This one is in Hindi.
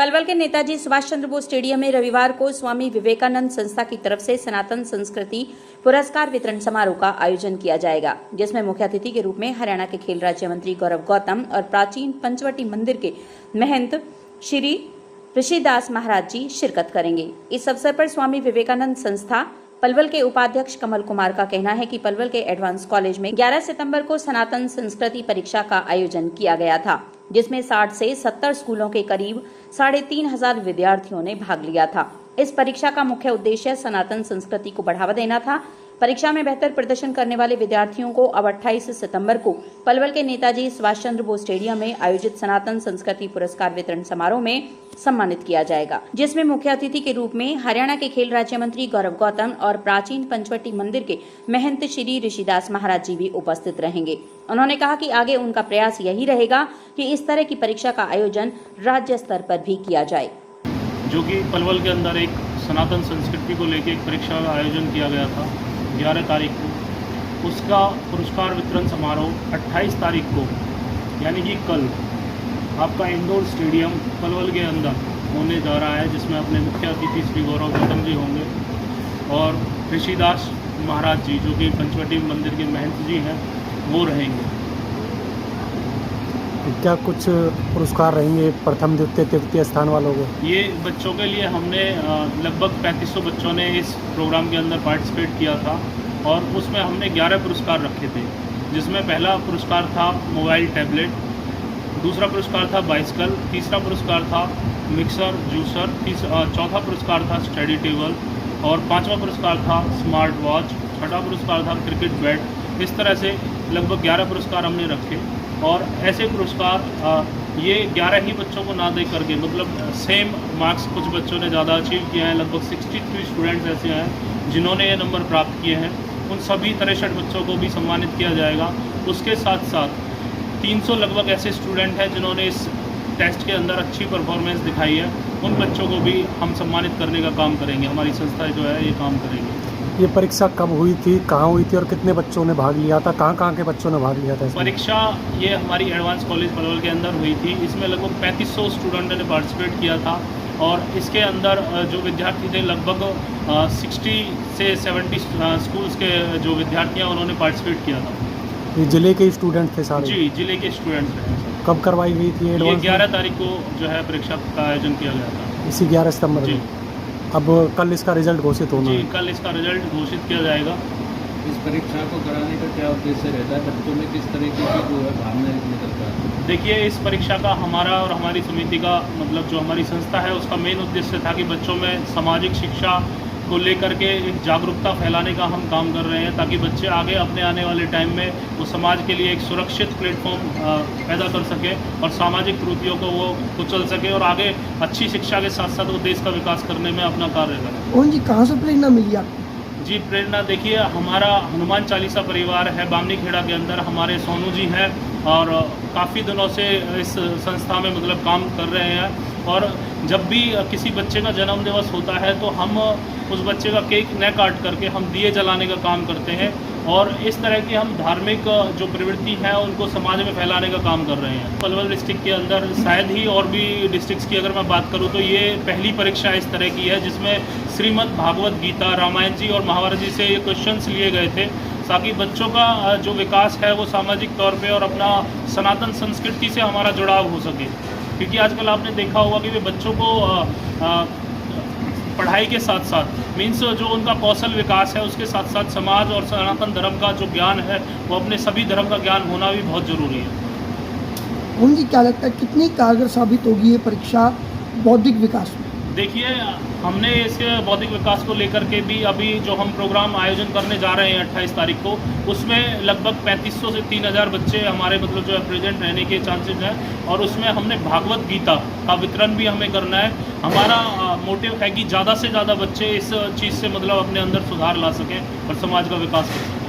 पलवल के नेताजी सुभाष चंद्र बोस स्टेडियम में रविवार को स्वामी विवेकानंद संस्था की तरफ से सनातन संस्कृति पुरस्कार वितरण समारोह का आयोजन किया जाएगा, जिसमें मुख्य अतिथि के रूप में हरियाणा के खेल राज्य मंत्री गौरव गौतम और प्राचीन पंचवटी मंदिर के महंत श्री ऋषिदास महाराज जी शिरकत करेंगे। इस अवसर पर स्वामी विवेकानंद संस्था पलवल के उपाध्यक्ष कमल कुमार का कहना है कि पलवल के एडवांस कॉलेज में 11 सितंबर को सनातन संस्कृति परीक्षा का आयोजन किया गया था, जिसमें 60 से 70 स्कूलों के करीब 3500 विद्यार्थियों ने भाग लिया था। इस परीक्षा का मुख्य उद्देश्य सनातन संस्कृति को बढ़ावा देना था। परीक्षा में बेहतर प्रदर्शन करने वाले विद्यार्थियों को अब 28 सितंबर को पलवल के नेताजी सुभाष चंद्र बोस स्टेडियम में आयोजित सनातन संस्कृति पुरस्कार वितरण समारोह में सम्मानित किया जाएगा, जिसमें मुख्य अतिथि के रूप में हरियाणा के खेल राज्य मंत्री गौरव गौतम और प्राचीन पंचवटी मंदिर के महंत श्री ऋषिदास महाराज जी भी उपस्थित रहेंगे। उन्होंने कहा कि आगे उनका प्रयास यही रहेगा कि इस तरह की परीक्षा का आयोजन राज्य स्तर पर भी किया जाए। जो कि पलवल के अंदर एक सनातन संस्कृति को लेकर एक परीक्षा का आयोजन किया गया था 11 तारीख को। उसका पुरस्कार वितरण समारोह 28 तारीख को यानी कि कल आपका इंडोर स्टेडियम पलवल के अंदर होने जा रहा है, जिसमें अपने मुख्य अतिथि श्री गौरव गौतम जी होंगे और ऋषिदास महाराज जी जो कि पंचवटी मंदिर के महंत जी हैं वो रहेंगे। क्या कुछ पुरस्कार रहेंगे प्रथम द्वितीय तृतीय स्थान वालों को? ये बच्चों के लिए हमने लगभग 3500 बच्चों ने इस प्रोग्राम के अंदर पार्टिसिपेट किया था और उसमें हमने 11 पुरस्कार रखे थे, जिसमें पहला पुरस्कार था मोबाइल टैबलेट, दूसरा पुरस्कार था बाइसिकल, तीसरा पुरस्कार था मिक्सर जूसर, चौथा पुरस्कार था स्टडी टेबल और पांचवा पुरस्कार था स्मार्ट वॉच, छठा पुरस्कार था क्रिकेट बैट। इस तरह से लगभग 11 पुरस्कार हमने रखे और ऐसे पुरस्कार ये 11 ही बच्चों को ना दे करके मतलब सेम मार्क्स कुछ बच्चों ने ज़्यादा अचीव किए हैं। लगभग 63 स्टूडेंट्स ऐसे हैं जिन्होंने ये नंबर प्राप्त किए हैं। उन सभी 63 बच्चों को भी सम्मानित किया जाएगा। उसके साथ साथ 300 लगभग ऐसे स्टूडेंट हैं जिन्होंने इस टेस्ट के अंदर अच्छी परफॉर्मेंस दिखाई है। उन बच्चों को भी हम सम्मानित करने का काम करेंगे। हमारी संस्था जो है ये काम करेंगे। ये परीक्षा कब हुई थी, कहाँ हुई थी और कितने बच्चों ने भाग लिया था? कहाँ के बच्चों ने भाग लिया था? परीक्षा ये हमारी एडवांस कॉलेज पलवल के अंदर हुई थी। इसमें लगभग 3500 स्टूडेंटों ने पार्टिसिपेट किया था और इसके अंदर जो विद्यार्थी थे लगभग 60 से 70 स्कूल्स के जो विद्यार्थी हैं उन्होंने पार्टिसिपेट किया था। ये जिले के स्टूडेंट थे सारे? जी, जिले के स्टूडेंट्स थे। कब करवाई गई थी ये 11 तारीख को जो है परीक्षा का आयोजन किया गया था। इसी 11 सितंबर जी। अब कल इसका रिजल्ट घोषित होना है? कल इसका रिजल्ट घोषित किया जाएगा। इस परीक्षा को कराने का क्या उद्देश्य रहता है? बच्चों में किस तरीके की जो है भावना निकलता है? देखिए, इस परीक्षा का हमारा और हमारी समिति का मतलब जो हमारी संस्था है उसका मेन उद्देश्य था कि बच्चों में सामाजिक शिक्षा को लेकर के एक जागरूकता फैलाने का हम काम कर रहे हैं, ताकि बच्चे आगे अपने आने वाले टाइम में वो समाज के लिए एक सुरक्षित प्लेटफॉर्म पैदा कर सके और सामाजिक कुरीतियों को वो कुचल सके और आगे अच्छी शिक्षा के साथ साथ वो देश का विकास करने में अपना कार्य करें। कौन जी कहाँ से प्रेरणा मिली आपको? जी, प्रेरणा देखिए हमारा हनुमान चालीसा परिवार है बामनी खेड़ा के अंदर। हमारे सोनू जी हैं और काफ़ी दिनों से इस संस्था में मतलब काम कर रहे हैं और जब भी किसी बच्चे का जन्म दिवस होता है तो हम उस बच्चे का केक न काट करके हम दिए जलाने का काम करते हैं और इस तरह की हम धार्मिक जो प्रवृत्ति है उनको समाज में फैलाने का काम कर रहे हैं। पलवल डिस्ट्रिक्ट के अंदर शायद ही और भी डिस्ट्रिक्ट्स की अगर मैं बात करूं तो ये पहली परीक्षा इस तरह की है जिसमें श्रीमद् भागवत गीता, रामायण जी और महाभारत जी से ये क्वेश्चंस लिए गए थे, ताकि बच्चों का जो विकास है वो सामाजिक तौर पे और अपना सनातन संस्कृति से हमारा जुड़ाव हो सके। क्योंकि आजकल आपने देखा होगा कि वे बच्चों को पढ़ाई के साथ साथ मीन्स जो उनका कौशल विकास है उसके साथ साथ समाज और सनातन धर्म का जो ज्ञान है वो अपने सभी धर्म का ज्ञान होना भी बहुत ज़रूरी है। उनकी क्या लगता है कितनी कारगर साबित होगी ये परीक्षा बौद्धिक विकास में? देखिए, हमने इसके बौद्धिक विकास को लेकर के भी अभी जो हम प्रोग्राम आयोजन करने जा रहे हैं 28 तारीख को, उसमें लगभग 3500 से 3000 बच्चे हमारे मतलब जो है प्रेजेंट रहने के चांसेस हैं और उसमें हमने भागवत गीता का वितरण भी हमें करना है। हमारा मोटिव है कि ज़्यादा से ज़्यादा बच्चे इस चीज़ से मतलब अपने अंदर सुधार ला सकें और समाज का विकास कर सकें।